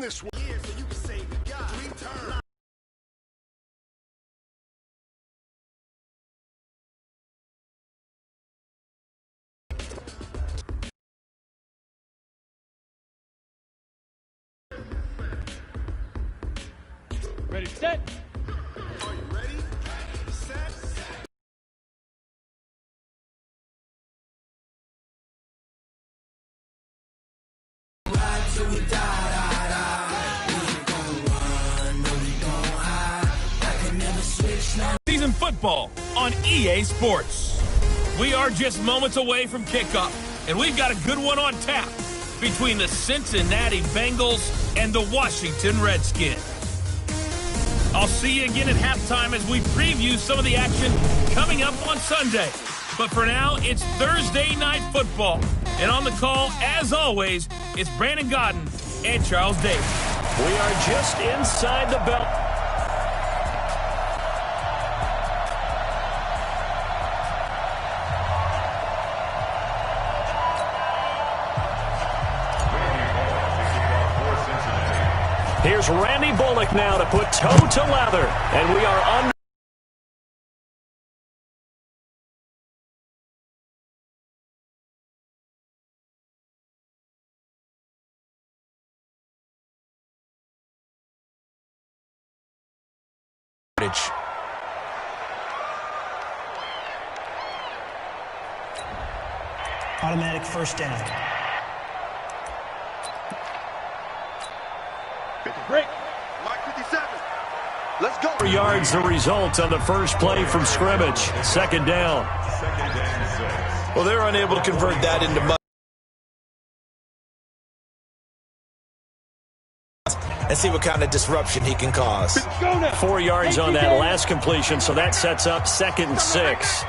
this one. Yeah, so you can say we got 3 turns. Ready, set. Are you ready? Set. Season football on EA Sports. We are just moments away from kickoff, and we've got a good one on tap between the Cincinnati Bengals and the Washington Redskins. I'll see you again at halftime as we preview some of the action coming up on Sunday. But for now, it's Thursday Night Football. And on the call, as always, it's Brandon Godden and Charles Davis. We are just inside the belt. Here's Randy Bullock now to put toe to leather, and we are under. Automatic first down. Break. Mike 57. Let's go. 4 yards the result on the first play from scrimmage. Second down. Well, they're unable to convert that into money. And see what kind of disruption he can cause. 4 yards on that last completion, so that sets up 2nd and 6.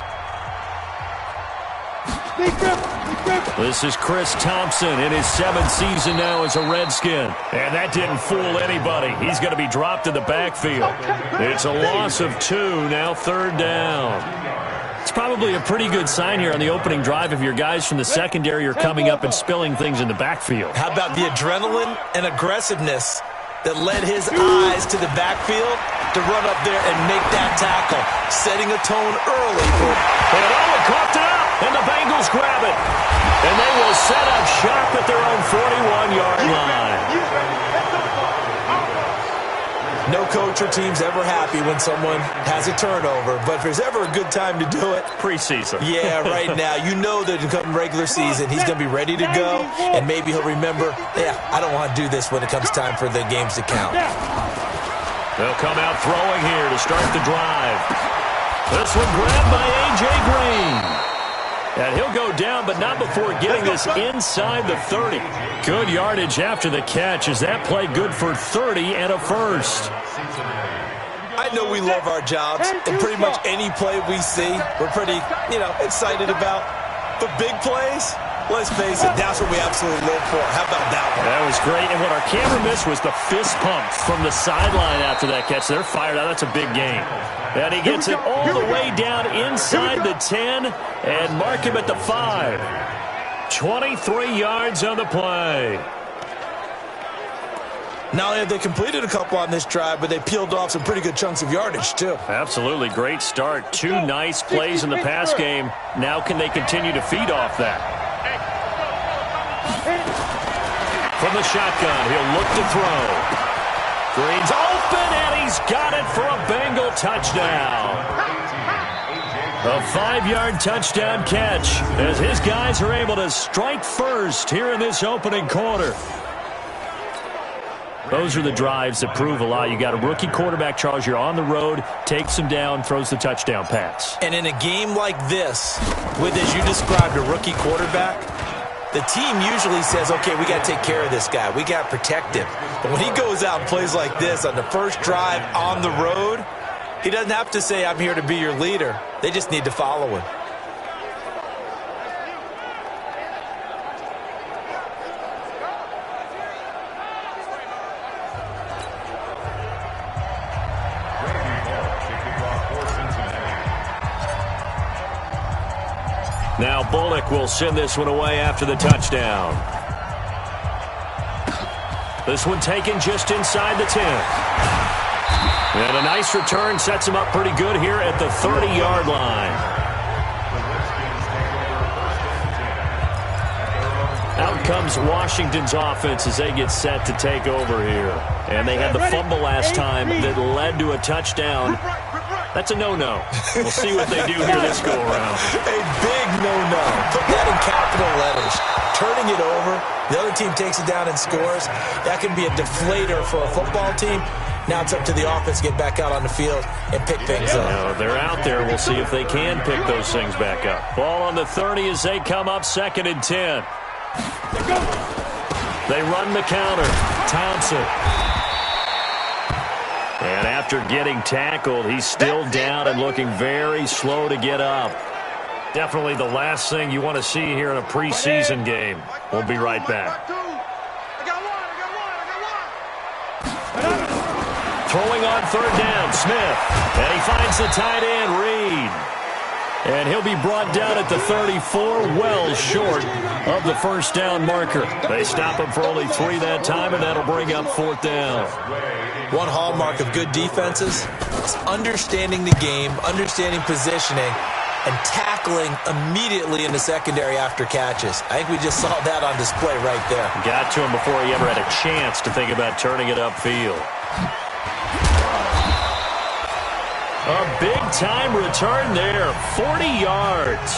This is Chris Thompson in his 7th season now as a Redskin. And that didn't fool anybody. He's going to be dropped in the backfield. It's a loss of 2, now 3rd down. It's probably a pretty good sign here on the opening drive if your guys from the secondary are coming up and spilling things in the backfield. How about the adrenaline and aggressiveness that led his eyes to the backfield to run up there and make that tackle, setting a tone early for And coughed it up, and the Bengals grab it. And they will set up shop at their own 41-yard line. No coach or team's ever happy when someone has a turnover, but if there's ever a good time to do it, preseason. Yeah, right now. You know that come regular season, he's going to be ready to go, and maybe he'll remember, I don't want to do this when it comes time for the games to count. They'll come out throwing here to start the drive. This one grabbed by A.J. Green. And he'll go down, but not before getting this inside the 30. Good yardage after the catch. Is that play good for 30 and a first? I know we love our jobs, and pretty much any play we see, we're pretty, excited about. But big plays, let's face it, that's what we absolutely live for. How about that one? That was great, and what our camera missed was the fist pump from the sideline after that catch. They're fired out. That's a big game. And he gets it all the way down inside the 10 and mark him at the 5. 23 yards on the play. Not only have they completed a couple on this drive, but they peeled off some pretty good chunks of yardage, too. Absolutely. Great start. 2 nice plays in the pass game. Now can they continue to feed off that? From the shotgun, he'll look to throw. Green's open, and he's got it for a Bengal touchdown. A 5-yard touchdown catch as his guys are able to strike first here in this opening quarter. Those are the drives that prove a lot. You got a rookie quarterback, Charles. You're on the road, takes him down, throws the touchdown pass. And in a game like this, with, as you described, a rookie quarterback, the team usually says, okay, we got to take care of this guy. We got to protect him. But when he goes out and plays like this on the first drive on the road, he doesn't have to say, I'm here to be your leader. They just need to follow him. Now Bullock will send this one away after the touchdown. This one taken just inside the 10. And a nice return sets him up pretty good here at the 30-yard line. Out comes Washington's offense as they get set to take over here. And they had the fumble last time that led to a touchdown. That's a no-no. We'll see what they do here this go-around. A big no-no. Put that in capital letters. Turning it over, the other team takes it down and scores. That can be a deflator for a football team. Now it's up to the offense to get back out on the field and pick things up. Now, they're out there. We'll see if they can pick those things back up. Ball on the 30 as they come up 2nd and 10. They run the counter. Thompson. And after getting tackled, he's still down and looking very slow to get up. Definitely the last thing you want to see here in a preseason game. We'll be right back. Throwing on 3rd down, Smith. And he finds the tight end, Reed. And he'll be brought down at the 34, well short of the 1st down marker. They stop him for only 3 that time, and that'll bring up 4th down. One hallmark of good defenses is understanding the game, understanding positioning, and tackling immediately in the secondary after catches. I think we just saw that on display right there. Got to him before he ever had a chance to think about turning it upfield. A big-time return there, 40 yards.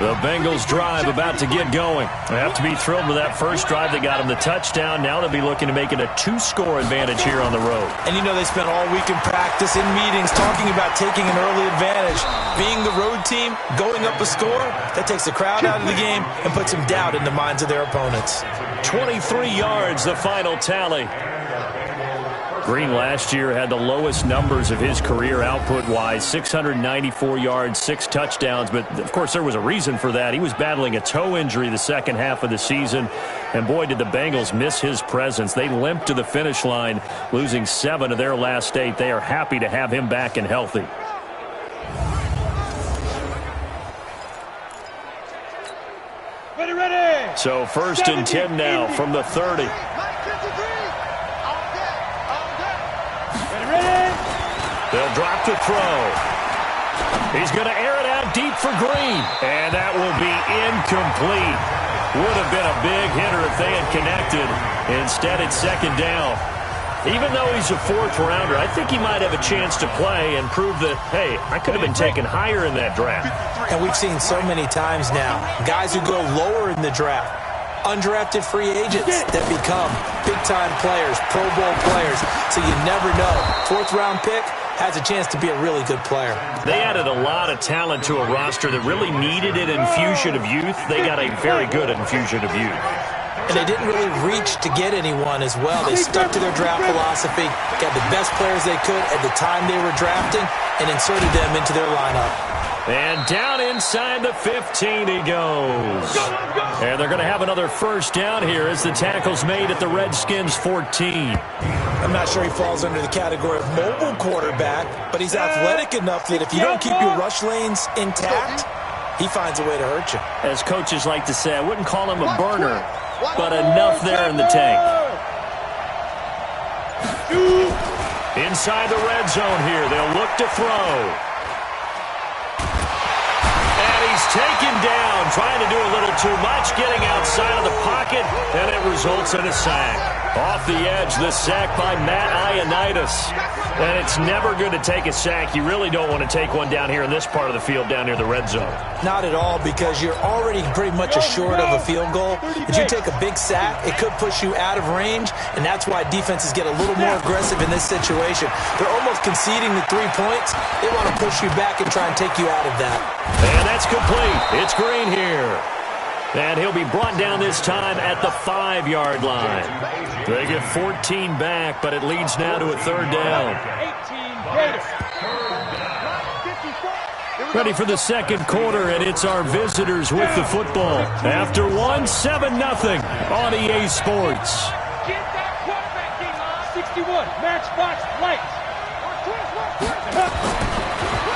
The Bengals drive about to get going. They have to be thrilled with that first drive that got them the touchdown. Now they'll be looking to make it a 2-score advantage here on the road. And you know they spent all week in practice, in meetings, talking about taking an early advantage. Being the road team, going up a score, that takes the crowd out of the game and puts some doubt in the minds of their opponents. 23 yards, the final tally. Green last year had the lowest numbers of his career output-wise, 694 yards, 6 touchdowns. But, of course, there was a reason for that. He was battling a toe injury the second half of the season. And, boy, did the Bengals miss his presence. They limped to the finish line, losing 7 of their last 8. They are happy to have him back and healthy. Ready. So 1st and 10 now from the 30. They'll drop to throw. He's going to air it out deep for Green. And that will be incomplete. Would have been a big hitter if they had connected. Instead, it's 2nd down. Even though he's a 4th rounder, I think he might have a chance to play and prove that, hey, I could have been taken higher in that draft. And we've seen so many times now, guys who go lower in the draft, undrafted free agents that become big-time players, Pro Bowl players. So you never know. 4th-round pick has a chance to be a really good player. They added a lot of talent to a roster that really needed an infusion of youth. They got a very good infusion of youth. And they didn't really reach to get anyone as well. They stuck to their draft philosophy, got the best players they could at the time they were drafting, and inserted them into their lineup. And down inside the 15 he goes. And they're going to have another 1st down here as the tackle's made at the Redskins 14. I'm not sure he falls under the category of mobile quarterback, but he's athletic enough that if you don't keep your rush lanes intact, he finds a way to hurt you. As coaches like to say, I wouldn't call him a burner, but enough there in the tank. Inside the red zone here, they'll look to throw. He's taken down, trying to do a little too much, getting outside of the pocket, and it results in a sack. Off the edge, the sack by Matt Ioannidis. And it's never good to take a sack. You really don't want to take one down here in this part of the field, down near the red zone. Not at all, because you're already pretty much assured of a field goal. If you take a big sack, it could push you out of range, and that's why defenses get a little more aggressive in this situation. They're almost conceding the 3 points. They want to push you back and try and take you out of that. And that's complete. It's Green here. And he'll be brought down this time at the 5-yard line. They get 14 back, but it leads now to a 3rd down. Ready for the 2nd quarter, and it's our visitors with the football. After 7-0 on EA Sports. Get that quarterback game on 61. Matchbox lights.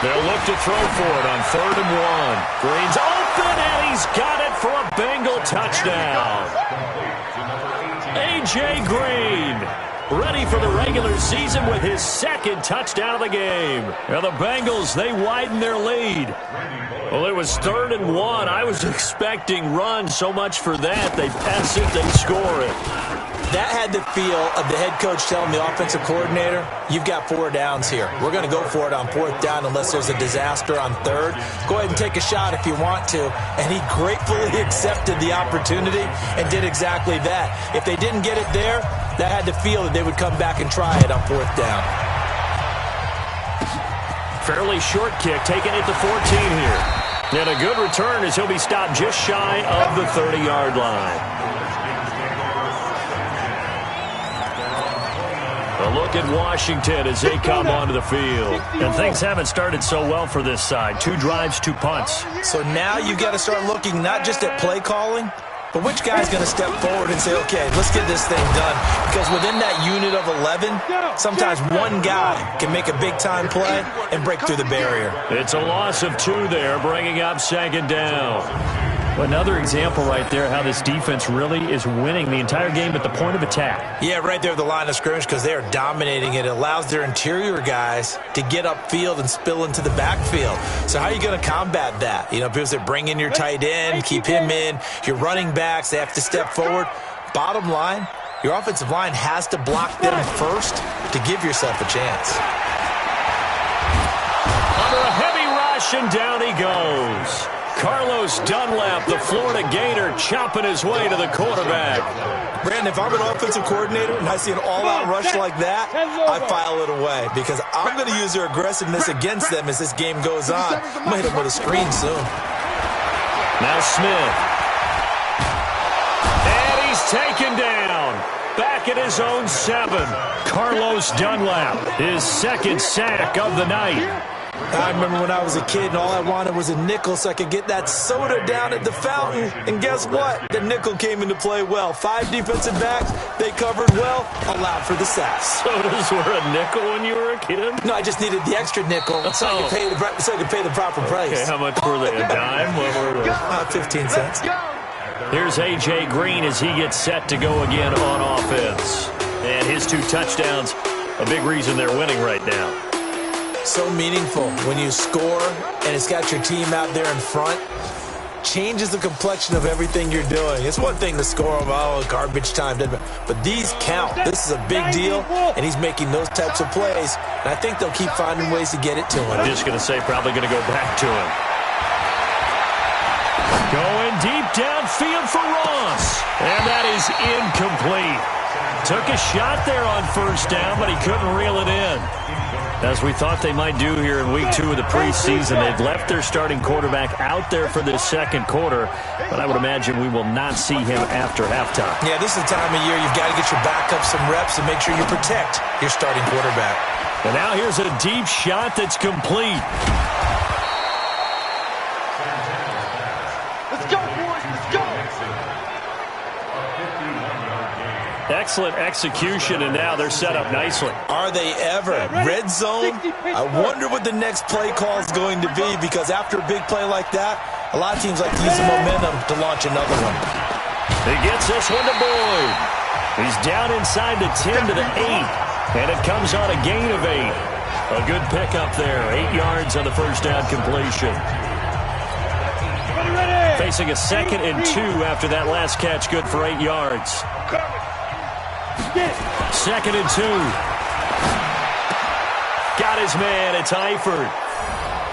They'll look to throw for it on 3rd and 1. Green's open, and he's got it for a Bengal touchdown. A.J. Green, ready for the regular season with his 2nd touchdown of the game. Now the Bengals, they widen their lead. Well, it was 3rd and 1. I was expecting run, so much for that. They pass it, they score it. That had the feel of the head coach telling the offensive coordinator, you've got 4 downs here. We're going to go for it on 4th down unless there's a disaster on 3rd. Go ahead and take a shot if you want to. And he gratefully accepted the opportunity and did exactly that. If they didn't get it there, that had the feel that they would come back and try it on 4th down. Fairly short kick, taking it to 14 here. And a good return as he'll be stopped just shy of the 30-yard line. A look at Washington as they come onto the field. And things haven't started so well for this side. 2 drives, 2 punts. So now you've got to start looking not just at play calling, but which guy's going to step forward and say, okay, let's get this thing done. Because within that unit of 11, sometimes one guy can make a big-time play and break through the barrier. It's a loss of 2 there, bringing up 2nd down. Another example right there how this defense really is winning the entire game at the point of attack. Yeah, right there at the line of scrimmage because they are dominating it. It allows their interior guys to get upfield and spill into the backfield. So how are you going to combat that? You know, because they bring in your tight end, keep him in. Your running backs, they have to step forward. Bottom line, your offensive line has to block them first to give yourself a chance. Under a heavy rush, and down he goes. Carlos Dunlap, the Florida Gator, chopping his way to the quarterback. Brandon, if I'm an offensive coordinator and I see an all-out rush like that, I file it away because I'm going to use their aggressiveness against them as this game goes on. I'm going to hit them with a screen soon. Now Smith. And he's taken down. Back at his own 7. Carlos Dunlap, his 2nd sack of the night. I remember when I was a kid and all I wanted was a nickel so I could get that soda down at the fountain. And guess what? The nickel came into play well. 5 defensive backs, they covered well, allowed for the sacks. Sodas were a nickel when you were a kid? No, I just needed the extra nickel so I could pay the proper price. Okay, how much were they? A dime? What were they? 15 cents. Here's A.J. Green as he gets set to go again on offense. And his 2 touchdowns, a big reason they're winning right now. So meaningful when you score and it's got your team out there in front. Changes the complexion of everything you're doing. It's one thing to score, garbage time, but these count. This is a big deal, and he's making those types of plays, and I think they'll keep finding ways to get it to him. I'm just going to say probably going to go back to him. Going deep downfield for Ross, and that is incomplete. Took a shot there on 1st down, but he couldn't reel it in. As we thought they might do here in week 2 of the preseason, they've left their starting quarterback out there for this 2nd quarter, but I would imagine we will not see him after halftime. Yeah, this is the time of year you've got to get your backup some reps and make sure you protect your starting quarterback. And now here's a deep shot that's complete. Let's go, boys. Let's go. Excellent execution, and now they're set up nicely. Are they ever? Red zone? I wonder what the next play call is going to be because after a big play like that, a lot of teams like to use the momentum to launch another one. He gets this one to Boyd. He's down inside the 10 to the 8, and it comes on a gain of 8. A good pickup there, 8 yards on the 1st down completion. Facing a 2nd and 2 after that last catch, good for 8 yards. 2nd and 2. Got his man. It's Eifert.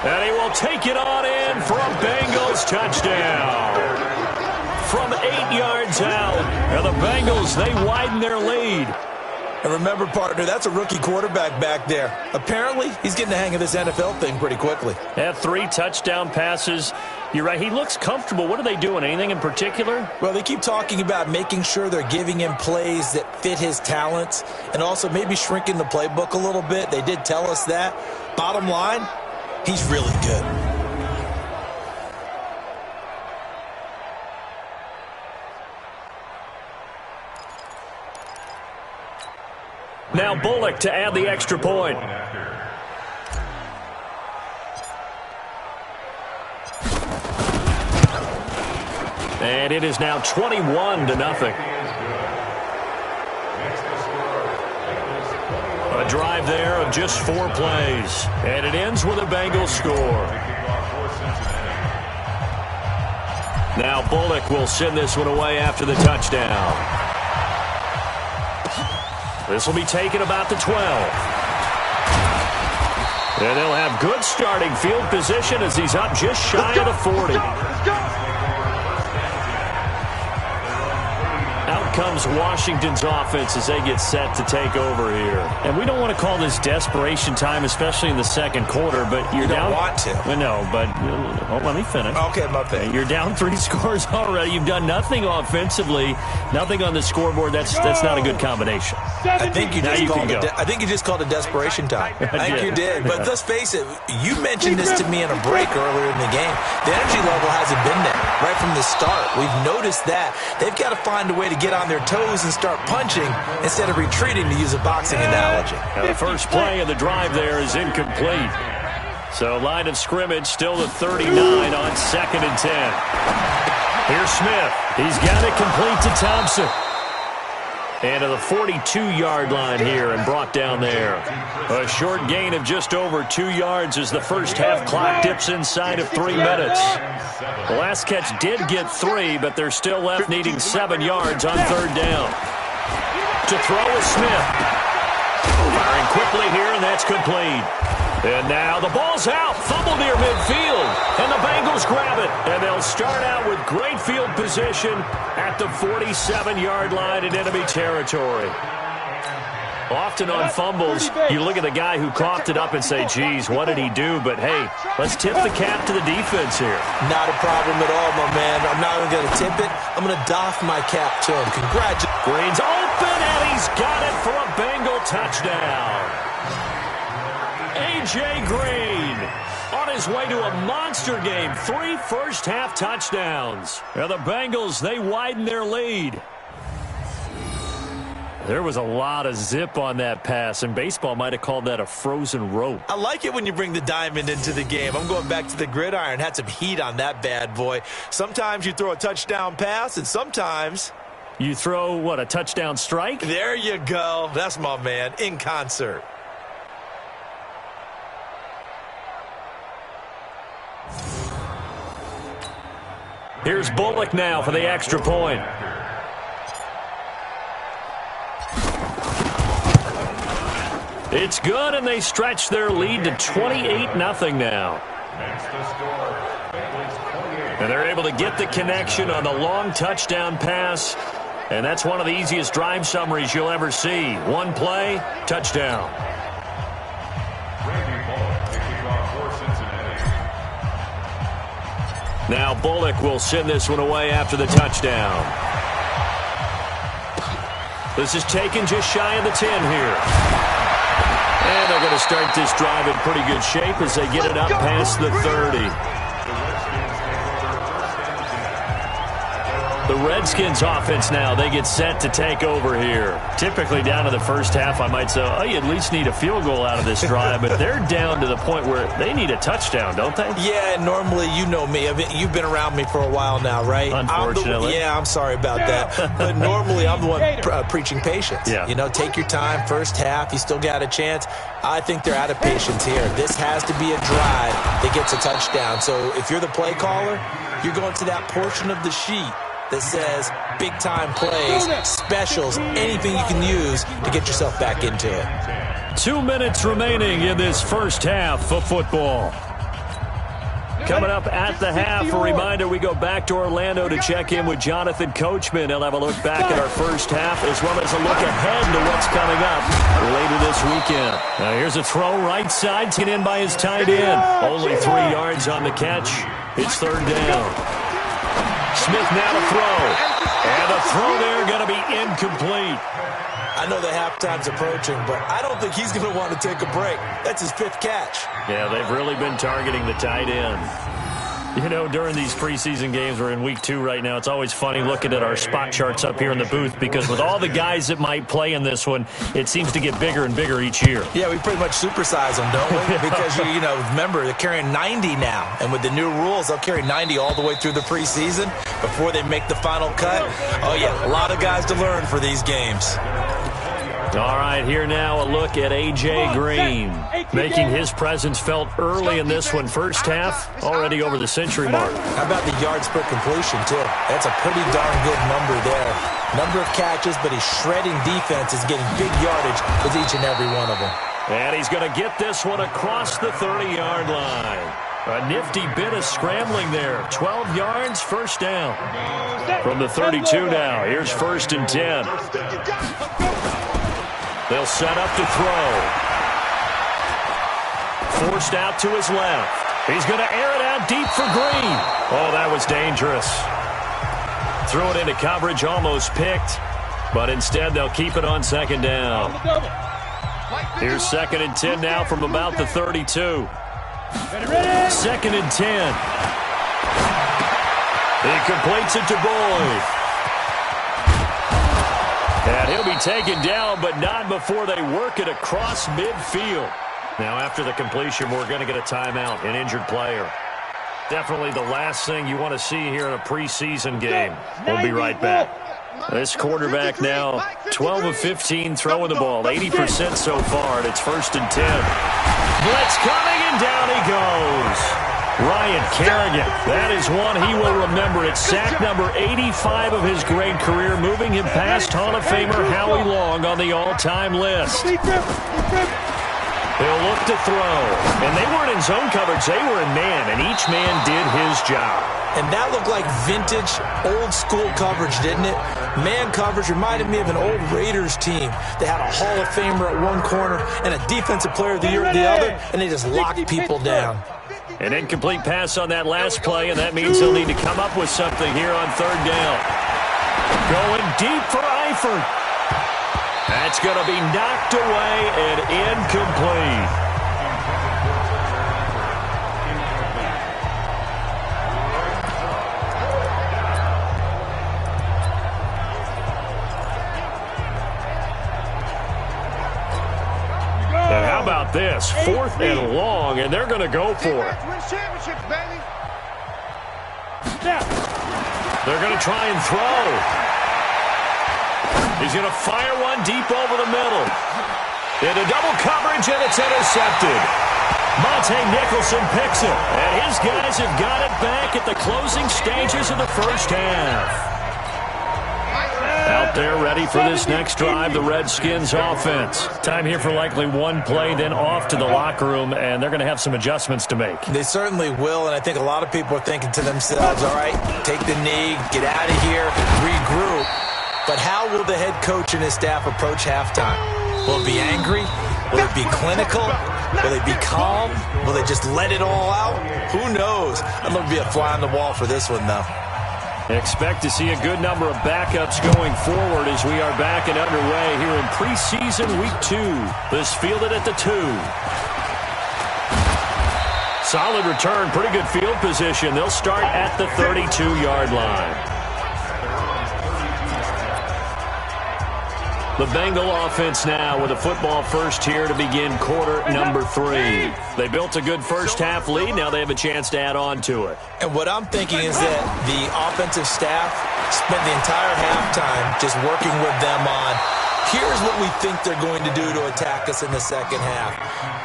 And he will take it on in for a Bengals touchdown. From 8 yards out. And the Bengals, they widen their lead. And remember, partner, that's a rookie quarterback back there. Apparently, he's getting the hang of this NFL thing pretty quickly. Had 3 touchdown passes. You're right, he looks comfortable. What are they doing? Anything in particular? Well, they keep talking about making sure they're giving him plays that fit his talents and also maybe shrinking the playbook a little bit. They did tell us that. Bottom line, he's really good. Now Bullock to add the extra point. And it is now 21-0. A drive there of just 4 plays. And it ends with a Bengals score. Now Bullock will send this one away after the touchdown. This will be taken about the 12. And they'll have good starting field position as he's up just shy of the 40. Out comes Washington's offense as they get set to take over here. And we don't want to call this desperation time, especially in the second quarter, but you're down. You don't want to. Well, no, but let me finish. Okay, my thing. You're down 3 scores already. You've done nothing offensively, nothing on the scoreboard. That's not a good combination. I think you just called it desperation time. I think you did. But let's face it, you mentioned this to me in a break earlier in the game. The energy level hasn't been there right from the start. We've noticed that. They've got to find a way to get on their toes and start punching instead of retreating, to use a boxing analogy. Now the first play of the drive there is incomplete. So line of scrimmage still to 39 on 2nd and 10. Here's Smith. He's got it complete to Thompson. And to the 42-yard line here and brought down there. A short gain of just over 2 yards as the first half clock dips inside of 3 minutes. The last catch did get 3, but they're still left needing 7 yards on 3rd down. To throw is Smith. Firing quickly here, and that's complete. And now the ball's out. Fumble near midfield. And the Bengals grab it. And they'll start out with great field position at the 47-yard line in enemy territory. Often on fumbles, you look at the guy who coughed it up and say, geez, what did he do? But, hey, let's tip the cap to the defense here. Not a problem at all, my man. I'm not even going to tip it. I'm going to doff my cap to him. Congratulations. Green's open, and he's got it for a Bengal touchdown. A.J. Green on his way to a monster game. 3 first-half touchdowns. Now the Bengals, they widen their lead. There was a lot of zip on that pass, and baseball might have called that a frozen rope. I like it when you bring the diamond into the game. I'm going back to the gridiron. Had some heat on that bad boy. Sometimes you throw a touchdown pass, and sometimes you throw, what, a touchdown strike? There you go. That's my man, in concert. Here's Bullock now for the extra point. It's good, and they stretch their lead to 28-0 now. And they're able to get the connection on the long touchdown pass, and that's one of the easiest drive summaries you'll ever see. One play, touchdown. Now Bullock will send this one away after the touchdown. This is taken just shy of the 10 here. And they're going to start this drive in pretty good shape as they get it up past the 30. The Redskins offense now, they get set to take over here. Typically down to the first half, I might say, oh, you at least need a field goal out of this drive, but they're down to the point where they need a touchdown, don't they? Yeah, normally, you know me. You've been around me for a while now, right? Unfortunately. I'm sorry about that. But normally, I'm the one preaching patience. Yeah. You know, take your time, first half, you still got a chance. I think they're out of patience here. This has to be a drive that gets a touchdown. So if you're the play caller, you're going to that portion of the sheet that says big-time plays, specials, anything you can use to get yourself back into it. 2 minutes remaining in this first half of football. Coming up at the half, a reminder, we go back to Orlando to check in with Jonathan Coachman. He'll have a look back at our first half as well as a look ahead to what's coming up later this weekend. Now here's a throw right side, taken in by his tight end. Only 3 yards on the catch. It's 3rd down. Smith now to throw. And the throw there going to be incomplete. I know the halftime's approaching, but I don't think he's going to want to take a break. That's his 5th catch. Yeah, they've really been targeting the tight end. You know, during these preseason games, we're in week 2 right now, it's always funny looking at our spot charts up here in the booth because with all the guys that might play in this one, it seems to get bigger and bigger each year. Yeah, we pretty much supersize them, don't we? Because, you know, remember, they're carrying 90 now. And with the new rules, they'll carry 90 all the way through the preseason before they make the final cut. Oh, yeah, a lot of guys to learn for these games. All right, here now a look at A.J. Green, making his presence felt early in this one. First half, already over the century mark. How about the yards per completion, too? That's a pretty darn good number there. Number of catches, but he's shredding defenses, getting big yardage with each and every one of them. And he's going to get this one across the 30-yard line. A nifty bit of scrambling there. 12 yards, first down. From the 32 now, here's 1st and 10. They'll set up to throw. Forced out to his left. He's going to air it out deep for Green. Oh, that was dangerous. Threw it into coverage, almost picked. But instead, they'll keep it on 2nd down. Here's 2nd and 10 now from about the 32. 2nd and 10. He completes it to Boyd. And he'll be taken down, but not before they work it across midfield. Now, after the completion, we're going to get a timeout, an injured player. Definitely the last thing you want to see here in a preseason game. We'll be right back. This quarterback now, 12 of 15 throwing the ball, 80% so far, and it's 1st and 10. Blitz coming, and down he goes. Ryan Kerrigan, that is one he will remember. It's sack number 85 of his great career, moving him past Hall of Famer Howie Long on the all-time list. He'll look to throw. And they weren't in zone coverage, they were in man, and each man did his job. And that looked like vintage, old-school coverage, didn't it? Man coverage reminded me of an old Raiders team. They had a Hall of Famer at one corner and a Defensive Player of the Year at the other, and they just locked people down. An incomplete pass on that last play, and that means they'll need to come up with something here on 3rd down. Going deep for Eifert. That's going to be knocked away and incomplete. And how about this? 4th and long, and they're going to go for it. They're going to try and throw. He's going to fire one deep over the middle. Into double coverage, and it's intercepted. Monte Nicholson picks it, and his guys have got it back at the closing stages of the first half. Out there ready for this next drive, the Redskins offense. Time here for likely one play, then off to the locker room, and they're going to have some adjustments to make. They certainly will, and I think a lot of people are thinking to themselves, all right, take the knee, get out of here, regroup. But how will the head coach and his staff approach halftime? Will it be angry? Will it be clinical? Will they be calm? Will they just let it all out? Who knows? I'd love to be a fly on the wall for this one, though. Expect to see a good number of backups going forward as we are back and underway here in preseason week 2. This fielded at the 2. Solid return, pretty good field position. They'll start at the 32-yard line. The Bengal offense now with a football first here to begin quarter number 3. They built a good first half lead. Now they have a chance to add on to it. And what I'm thinking is that the offensive staff spent the entire halftime just working with them on, here's what we think they're going to do to attack us in the second half.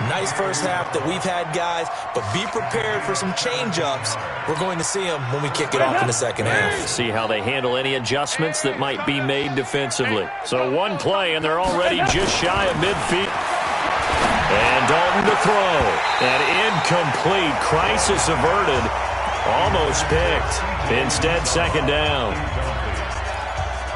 Nice first half that we've had, guys, but be prepared for some change-ups. We're going to see them when we kick it off in the second half. See how they handle any adjustments that might be made defensively. So one play, and they're already just shy of midfield. And Dalton to throw. And incomplete. Crisis averted. Almost picked. Instead, 2nd down.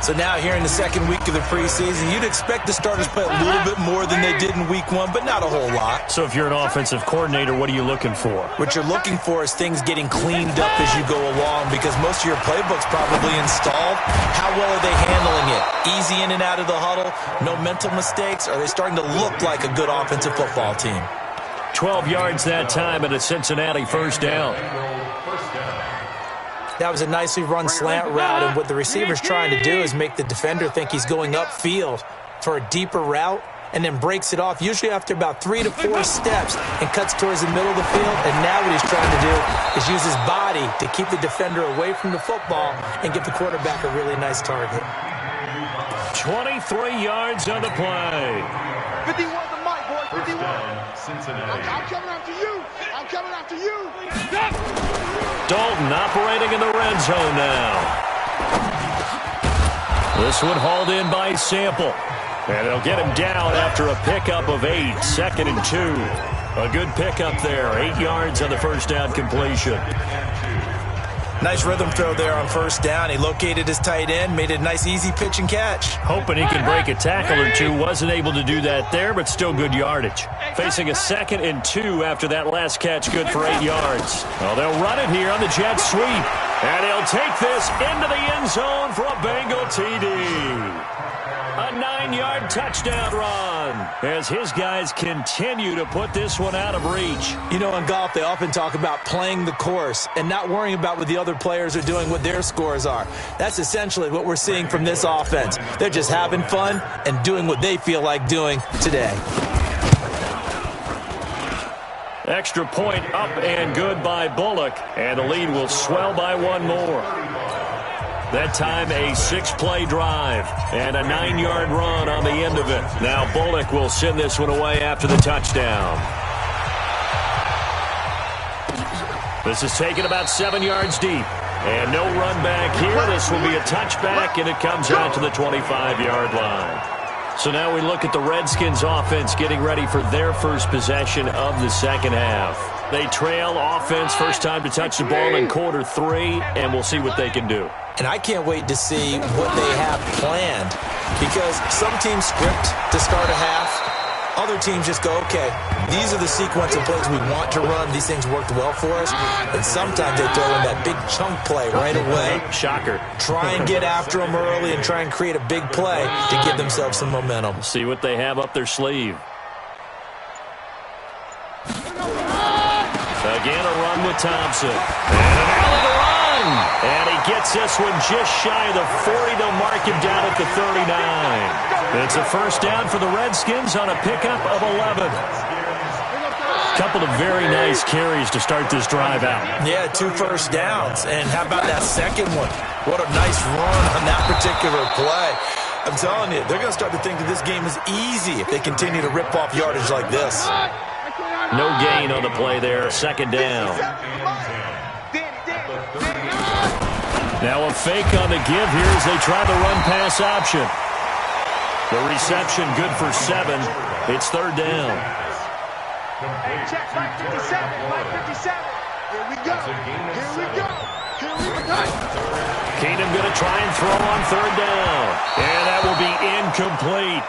So now here in the second week of the preseason, you'd expect the starters play a little bit more than they did in week 1, but not a whole lot. So if you're an offensive coordinator, what are you looking for? What you're looking for is things getting cleaned up as you go along, because most of your playbook's probably installed. How well are they handling it? Easy in and out of the huddle? No mental mistakes? Are they starting to look like a good offensive football team? 12 yards that time, and a Cincinnati first down. That was a nicely run slant route, and what the receiver's trying to do is make the defender think he's going upfield for a deeper route, and then breaks it off, usually after about 3 to 4 steps, and cuts towards the middle of the field. And now what he's trying to do is use his body to keep the defender away from the football and give the quarterback a really nice target. 23 yards on the play. 51 the mic, boys. 51. I'm coming after you. I'm coming after you. Dalton operating in the red zone now. This one hauled in by Sample. And they'll get him down after a pickup of 8, 2nd and 2. A good pickup there, 8 yards on the first down completion. Nice rhythm throw there on first down. He located his tight end, made a nice easy pitch and catch. Hoping he can break a tackle or two. Wasn't able to do that there, but still good yardage. Facing a 2nd and 2 after that last catch, good for 8 yards. Well, they'll run it here on the jet sweep. And he'll take this into the end zone for a Bengal TD. A 9-yard touchdown run as his guys continue to put this one out of reach. You know, in golf, they often talk about playing the course and not worrying about what the other players are doing, what their scores are. That's essentially what we're seeing from this offense. They're just having fun and doing what they feel like doing today. Extra point up and good by Bullock, and the lead will swell by 1 more. That time a 6-play drive and a 9-yard run on the end of it. Now Bullock will send this one away after the touchdown. This is taken about 7 yards deep. And no run back here. This will be a touchback, and it comes out to the 25-yard line. So now we look at the Redskins offense getting ready for their first possession of the second half. They trail offense, first time to touch the ball in quarter 3, and we'll see what they can do. And I can't wait to see what they have planned, because some teams script to start a half. Other teams just go, okay, these are the sequence of plays we want to run. These things worked well for us. And sometimes they throw in that big chunk play right away. Shocker. Try and get after them early and try and create a big play to give themselves some momentum. See what they have up their sleeve. Again, a run with Thompson. And an alley to run. And he gets this one just shy of the 40. They'll mark him down at the 39. It's a first down for the Redskins on a pickup of 11. Couple of very nice carries to start this drive out. Yeah, 2 first downs. And how about that second one? What a nice run on that particular play. I'm telling you, they're going to start to think that this game is easy if they continue to rip off yardage like this. No gain on the play there, second down. Now a fake on the give here as they try the run-pass option. The reception good for 7. It's third down. Hey, check, Mike 57, Mike 57. Here we go, here we go, here we go. Keenum going to try and throw on third down. And that will be incomplete.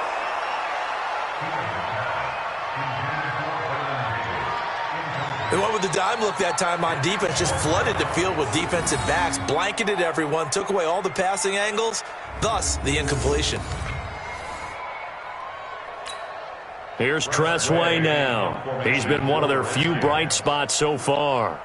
They went with the dime look that time on defense, just flooded the field with defensive backs, blanketed everyone, took away all the passing angles, thus the incompletion. Here's Tressway now. He's been one of their few bright spots so far.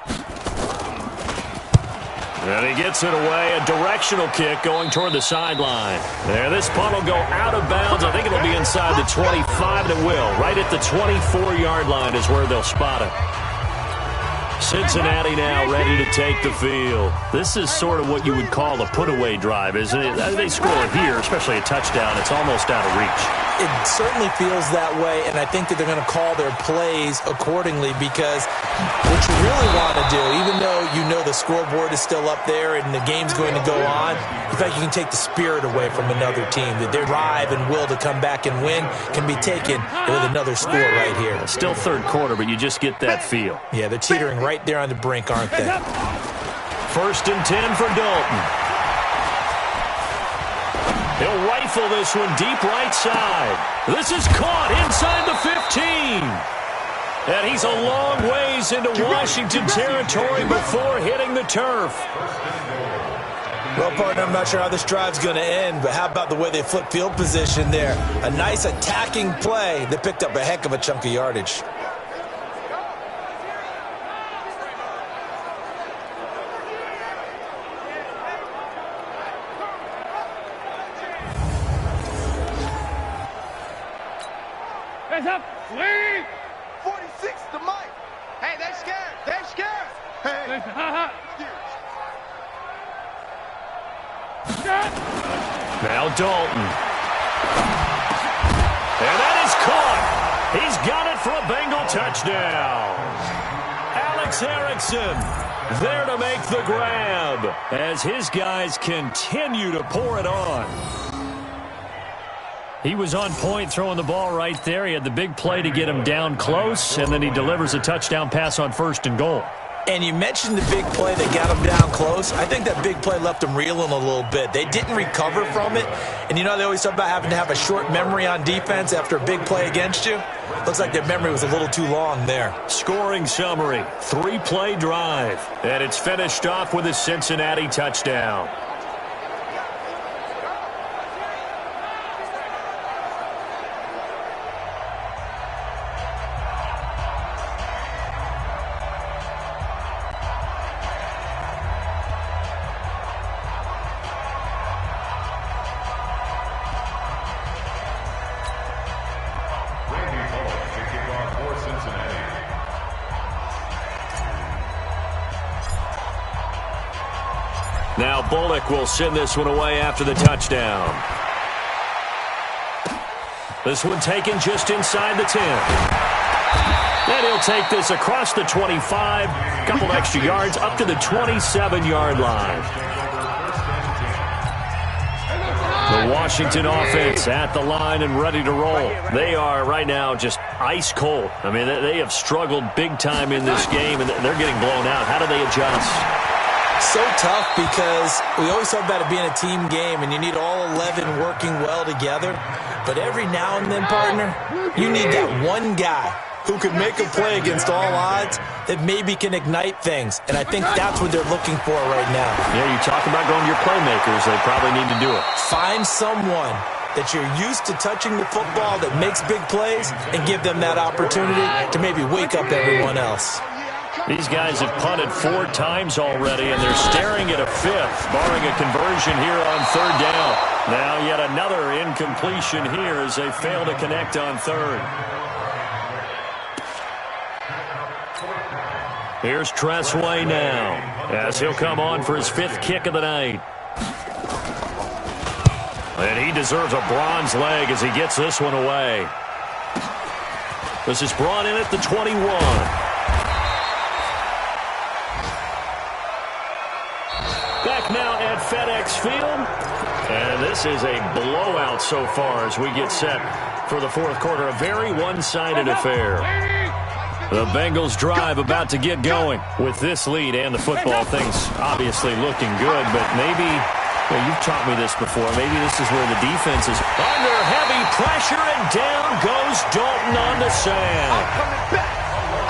And he gets it away, a directional kick going toward the sideline. There, this punt will go out of bounds. I think it'll be inside the 25, and it will. Right at the 24-yard line is where they'll spot it. Cincinnati now ready to take the field. This is sort of what you would call a put-away drive, isn't it? They score here, especially a touchdown. It's almost out of reach. It certainly feels that way, and I think that they're going to call their plays accordingly, because what you really want to do, even though you know the scoreboard is still up there and the game's going to go on, in fact, you can take the spirit away from another team. That their drive and will to come back and win can be taken with another score right here. Still third quarter, but you just get that feel. Yeah, they're teetering right there on the brink, aren't they? 1st and 10 for Dalton. He'll rifle this one deep right side. This is caught inside the 15. And he's a long ways into Washington territory before hitting the turf. Well, partner, I'm not sure how this drive's going to end, but how about the way they flip field position there? A nice attacking play that picked up a heck of a chunk of yardage. Eyes up. Swing. 46 to Mike. Hey, they're scared. They're scared. Hey. Now Dalton. And that is caught. He's got it for a Bengal touchdown. Alex Erickson there to make the grab as his guys continue to pour it on. He was on point throwing the ball right there. He had the big play to get him down close, and then he delivers a touchdown pass on 1st and goal. And you mentioned the big play that got him down close. I think that big play left him reeling a little bit. They didn't recover from it. And you know they always talk about having to have a short memory on defense after a big play against you? Looks like their memory was a little too long there. Scoring summary, 3-play drive. And it's finished off with a Cincinnati touchdown. Now Bullock will send this one away after the touchdown. This one taken just inside the 10. And he'll take this across the 25, a couple extra yards up to the 27-yard line. The Washington offense at the line and ready to roll. They are right now just ice cold. I mean, they have struggled big time in this game, and they're getting blown out. How do they adjust? So tough because we always talk about it being a team game and you need all 11 working well together. But every now and then, partner, you need that one guy who can make a play against all odds that maybe can ignite things. And I think that's what they're looking for right now. Yeah, you talk about going to your playmakers. They probably need to do it. Find someone that you're used to touching the football that makes big plays and give them that opportunity to maybe wake up everyone else. These guys have punted 4 times already, and they're staring at a 5th, barring a conversion here on 3rd down. Now yet another incompletion here as they fail to connect on 3rd. Here's Tressway now as he'll come on for his 5th kick of the night. And he deserves a bronze leg as he gets this one away. This is brought in at the 21. Back now at FedEx Field. And this is a blowout so far as we get set for the 4th quarter. A very one-sided affair. The Bengals drive about to get going. With this lead and the football, things obviously looking good. But maybe, well, you've taught me this before, maybe this is where the defense is under heavy pressure, and down goes Dalton on the sand. I'm coming back.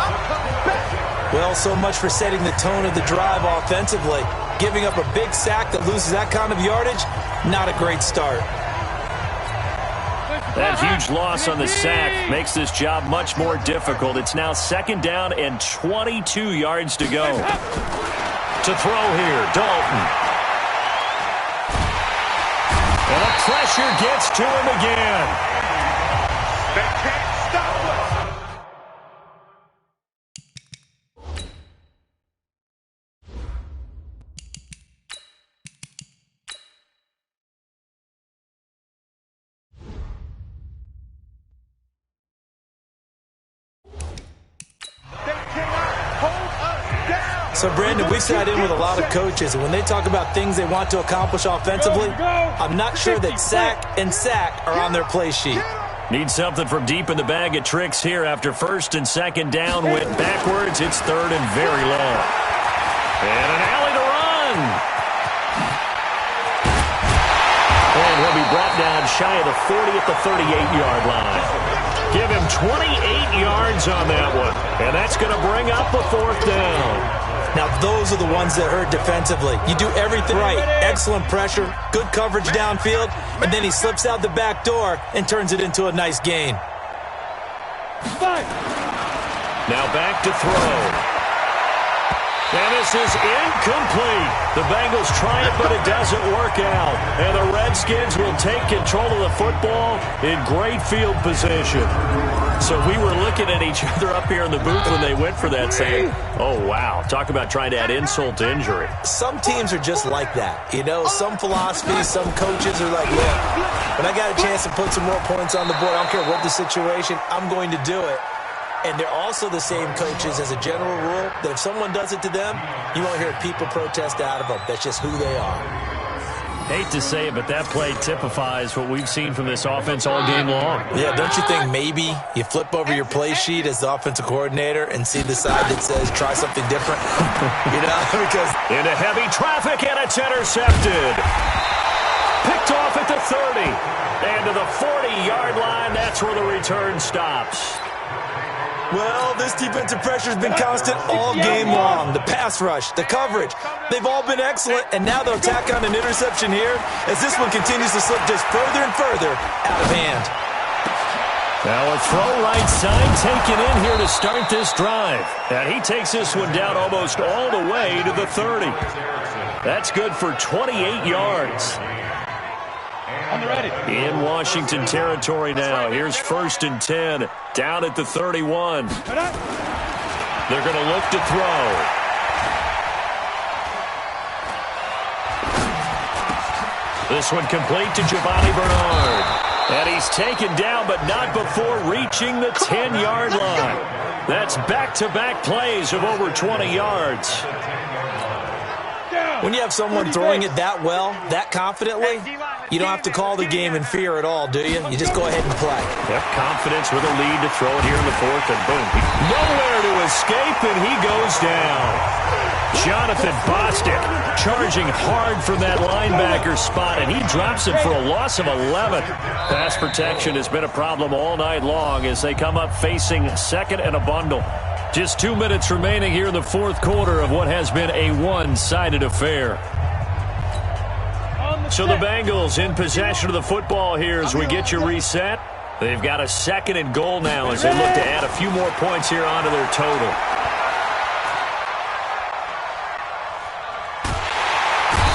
I'm coming back. Well, so much for setting the tone of the drive offensively. Giving up a big sack that loses that kind of yardage, not a great start. That huge loss on the sack makes this job much more difficult. It's now 2nd down and 22 yards to go. To throw here, Dalton. And the pressure gets to him again. They can't stop us. So, Brandon, we sat in with a lot of coaches, and when they talk about things they want to accomplish offensively, I'm not sure that sack and sack are on their play sheet. Need something from deep in the bag of tricks here after 1st and 2nd down went backwards. It's 3rd and very long. And an alley to run. And he'll be brought down shy of the 40 at the 38-yard line. Give him 28 yards on that one. And that's going to bring up a 4th down. Now, those are the ones that hurt defensively. You do everything right. Excellent pressure, good coverage downfield, and then he slips out the back door and turns it into a nice gain. Now back to throw. And this is incomplete. The Bengals try it, but it doesn't work out. And the Redskins will take control of the football in great field position. So we were looking at each other up here in the booth when they went for that, saying, oh, wow, talk about trying to add insult to injury. Some teams are just like that. You know, some philosophies, some coaches are like, look, when I got a chance to put some more points on the board, I don't care what the situation, I'm going to do it. And they're also the same coaches as a general rule that if someone does it to them, you won't hear people protest out of them. That's just who they are. Hate to say it, but that play typifies what we've seen from this offense all game long. Yeah, don't you think maybe you flip over your play sheet as the offensive coordinator and see the side that says try something different? You know, because into heavy traffic, and it's intercepted. Picked off at the 30. And to the 40-yard line, that's where the return stops. well, this defensive pressure has been constant all game long. The pass rush, the coverage, they've all been excellent, and now they'll tack on an interception here as this one continues to slip just further and further out of hand. Now a throw right side taken in here to start this drive. And he takes this one down almost all the way to the 30. That's good for 28 yards. In Washington territory now. Here's 1st and 10. Down at the 31. They're going to look to throw. This one complete to Giovanni Bernard. And he's taken down, but not before reaching the 10-yard line. That's back-to-back plays of over 20 yards. When you have someone throwing it that well, that confidently, you don't have to call the game in fear at all, do you? You just go ahead and play. Yep, confidence with a lead to throw it here in the 4th, and boom. Nowhere to escape, and he goes down. Jonathan Bostic charging hard from that linebacker spot, and he drops it for a loss of 11. Pass protection has been a problem all night long as they come up facing 2nd and a bundle. Just 2 minutes remaining here in the 4th quarter of what has been a one-sided affair. So the Bengals in possession of the football here as we get you reset. They've got a 2nd and goal now as they look to add a few more points here onto their total.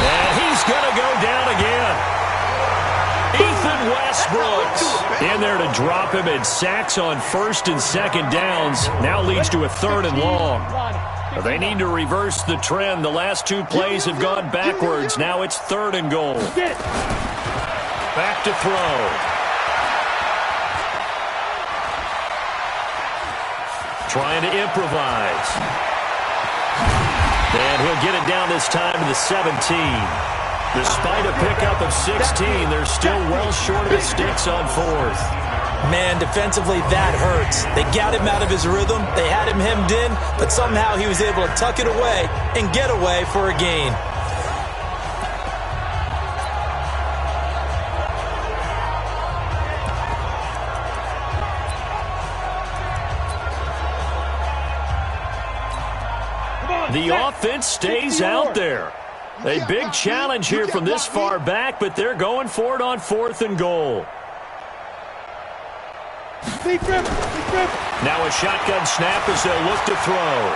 And he's going to go down again. Ethan Westbrook in there to drop him, and sacks on 1st and 2nd downs. Now leads to a 3rd and long. They need to reverse the trend. The last 2 plays have gone backwards. Now it's 3rd and goal. Back to throw. Trying to improvise. And he'll get it down this time to the 17. Despite a pickup of 16, they're still well short of the sticks on 4th. Man, defensively, that hurts. They got him out of his rhythm. They had him hemmed in, but somehow he was able to tuck it away and get away for a gain. The offense stays out there. A big challenge here from this far back, but they're going for it on 4th and goal. Now a shotgun snap as they'll look to throw.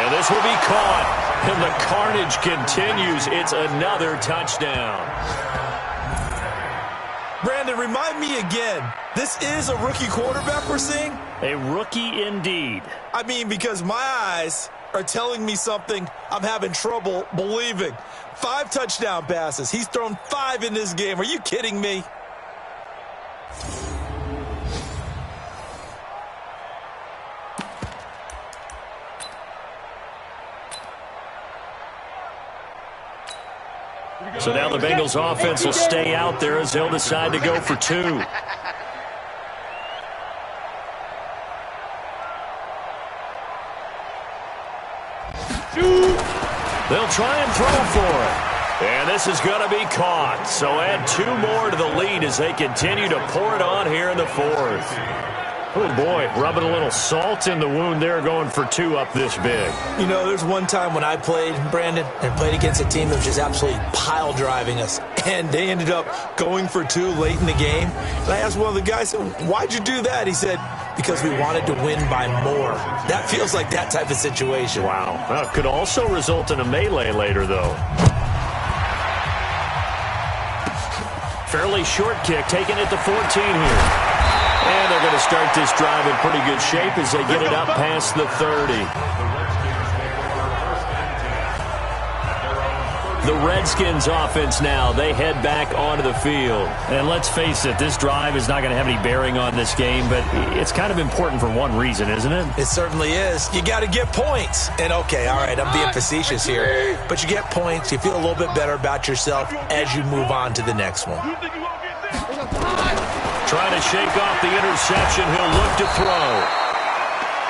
And this will be caught. And the carnage continues. It's another touchdown. Brandon, remind me again, this is a rookie quarterback we're seeing? A rookie indeed. I mean, because my eyes are telling me something I'm having trouble believing. 5 touchdown passes. He's thrown 5 in this game. Are you kidding me? So now the Bengals offense will stay out there as they'll decide to go for 2. They'll try and throw for it. And this is going to be caught. So add 2 more to the lead as they continue to pour it on here in the 4th. Oh, boy, rubbing a little salt in the wound there, going for 2 up this big. You know, there's one time when I played, Brandon, and played against a team that was just absolutely pile driving us, and they ended up going for 2 late in the game. And I asked one of the guys, why'd you do that? He said, because we wanted to win by more. That feels like that type of situation. Wow. Well, it could also result in a melee later, though. Fairly short kick, taking it to 14 here. And they're going to start this drive in pretty good shape as they get it up past the 30. The Redskins offense now, they head back onto the field. And let's face it, this drive is not going to have any bearing on this game, but it's kind of important for one reason, isn't it? It certainly is. You got to get points. And okay, all right, I'm being facetious here, but you get points, you feel a little bit better about yourself as you move on to the next one. Trying to shake off the interception. He'll look to throw.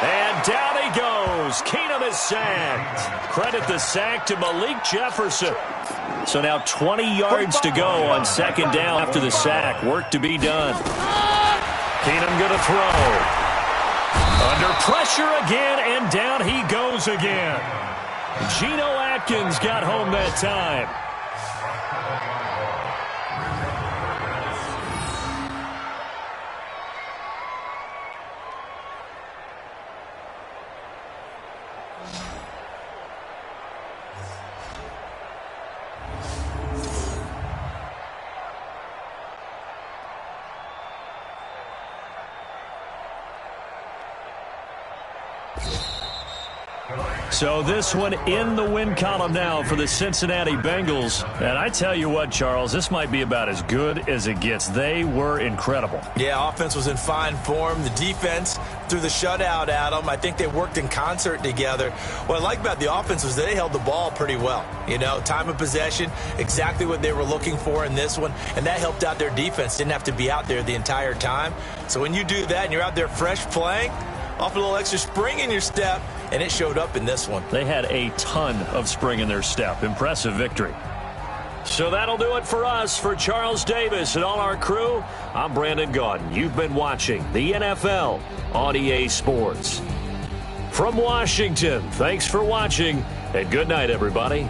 And down he goes. Keenum is sacked. Credit the sack to Malik Jefferson. So now 20 yards to go on second down after the sack. Work to be done. Keenum going to throw. Under pressure again, and down he goes again. Geno Atkins got home that time. So this one in the win column now for the Cincinnati Bengals. And I tell you what, Charles, this might be about as good as it gets. They were incredible. Yeah, offense was in fine form. The defense threw the shutout at them. I think they worked in concert together. What I like about the offense was they held the ball pretty well. You know, time of possession, exactly what they were looking for in this one. And that helped out their defense. Didn't have to be out there the entire time. So when you do that and you're out there fresh playing, off a little extra spring in your step, and it showed up in this one. They had a ton of spring in their step. Impressive victory. So that'll do it for us. For Charles Davis and all our crew, I'm Brandon Gaudin. You've been watching the NFL on EA Sports. From Washington, thanks for watching, and good night, everybody.